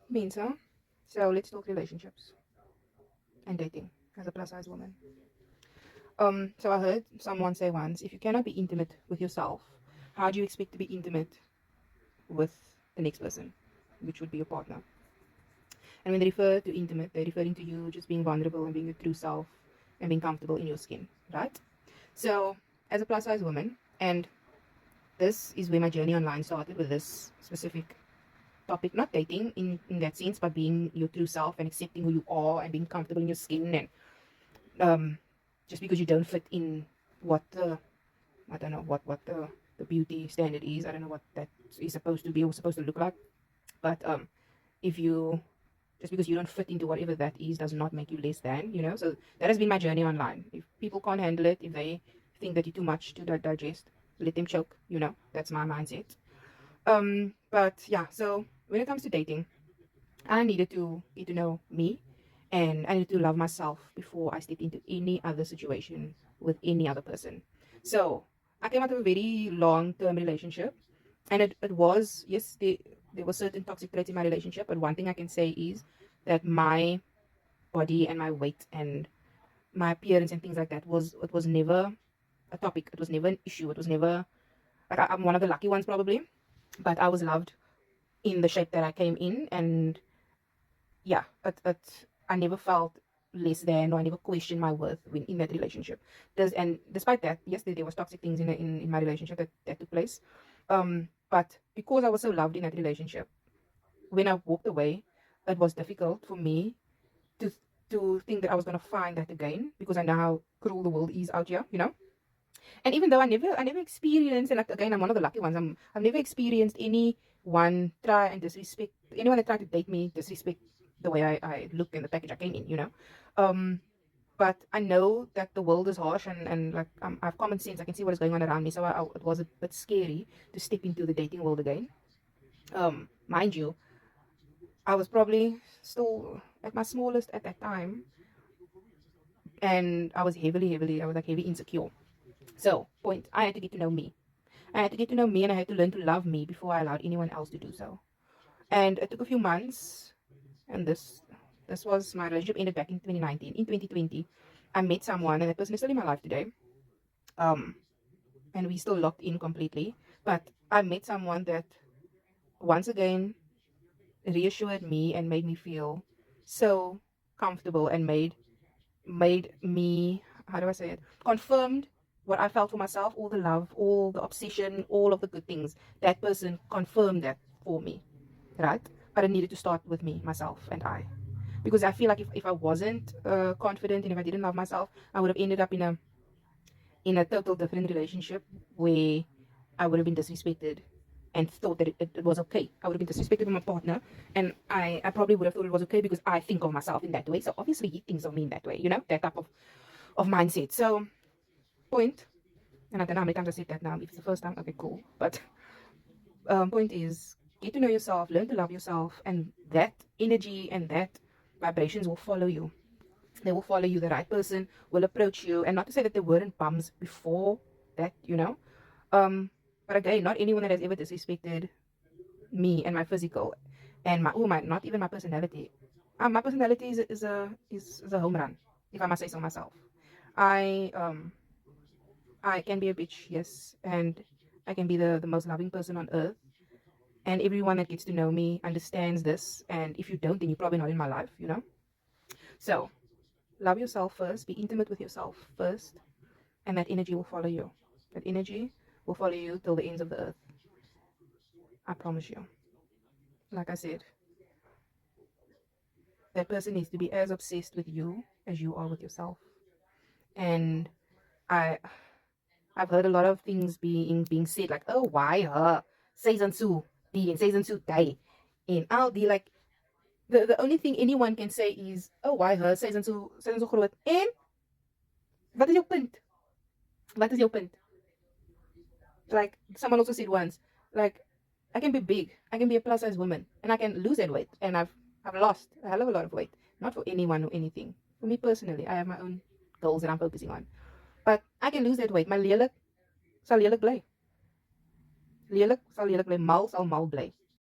Mensa. So let's talk relationships and dating as a plus size woman. So I heard someone say once, if you cannot be intimate with yourself, how do you expect to be intimate with the next person, which would be your partner? And when they refer to intimate, they're referring to you just being vulnerable and being your true self and being comfortable in your skin, right? So as a plus size woman, and this is where my journey online started with this specific topic, not dating in that sense, but being your true self and accepting who you are and being comfortable in your skin. And just because you don't fit in what the, I don't know what the beauty standard is, I don't know what that is supposed to be or supposed to look like, but if you, just because you don't fit into whatever that is does not make you less than, you know. So that has been my journey online. If people can't handle it, if they think that you're too much to digest, let them choke, you know. That's my mindset. But yeah, so when it comes to dating, I needed to get to know me, and I needed to love myself before I stepped into any other situation with any other person. So I came out of a very long term relationship, and it was, yes, there was certain toxic traits in my relationship, but one thing I can say is that my body and my weight and my appearance and things like that was, it was never a topic, it was never an issue, it was never like, I'm one of the lucky ones probably, but I was loved in the shape that I came in. And yeah, I never felt less than, or I never questioned my worth in that relationship. And despite that, yes, there was toxic things in my relationship that took place. But because I was so loved in that relationship, when I walked away, it was difficult for me to to think that I was gonna find that again, because I know how cruel the world is out here, you know. And even though I never experienced, and like again, I'm one of the lucky ones. I've never experienced anyone try and disrespect, anyone that tried to date me disrespect the way I look in the package I came in, you know. Um, but I know that the world is harsh, and like I have common sense. I can see what is going on around me, so it was a bit scary to step into the dating world again. Mind you, I was probably still at my smallest at that time, and I was heavily, I was like heavy insecure. So, point, I had to get to know me. I had to get to know me, and I had to learn to love me before I allowed anyone else to do so. And it took a few months, and this was, my relationship ended back in 2019. In 2020, I met someone, and that person is still in my life today. Um, and we still locked in completely. But I met someone that once again reassured me and made me feel so comfortable, and made me, how do I say it, confirmed what I felt for myself, all the love, all the obsession, all of the good things. That person confirmed that for me, right? But it needed to start with me, myself, and I. Because I feel like if I wasn't confident, and if I didn't love myself, I would have ended up in a total different relationship where I would have been disrespected and thought that it was okay. I would have been disrespected by my partner, and I probably would have thought it was okay because I think of myself in that way. So obviously he thinks of me in that way, you know, that type of mindset. So, point, and I don't know how many times I said that now. If it's the first time, okay, cool. But point is, get to know yourself, learn to love yourself, and that energy and that vibrations will follow you. They will follow you. The right person will approach you, and not to say that there weren't bumps before that, you know. But again, not anyone that has ever disrespected me and my physical, and my not even my personality. My personality is a home run, if I must say so myself. I I can be a bitch, yes, and I can be the most loving person on earth. And everyone that gets to know me understands this. And if you don't, then you're probably not in my life, you know? So love yourself first, be intimate with yourself first, and that energy will follow you. That energy will follow you till the ends of the earth. I promise you. Like I said, that person needs to be as obsessed with you as you are with yourself. And I I've heard a lot of things being said, like, oh, why her? Season 2 D and season 2 die. And I'll be like, the only thing anyone can say is, oh, why her? Season 2 groot. And what is your punt? What is your punt? Like someone also said once, like, I can be big, I can be a plus size woman, and I can lose that weight. And I've lost a hell of a lot of weight. Not for anyone or anything. For me personally, I have my own goals that I'm focusing on. But I can lose that weight. My lelik sal lelik bly. Lelik sal lelik bly. Mal sal mal bly.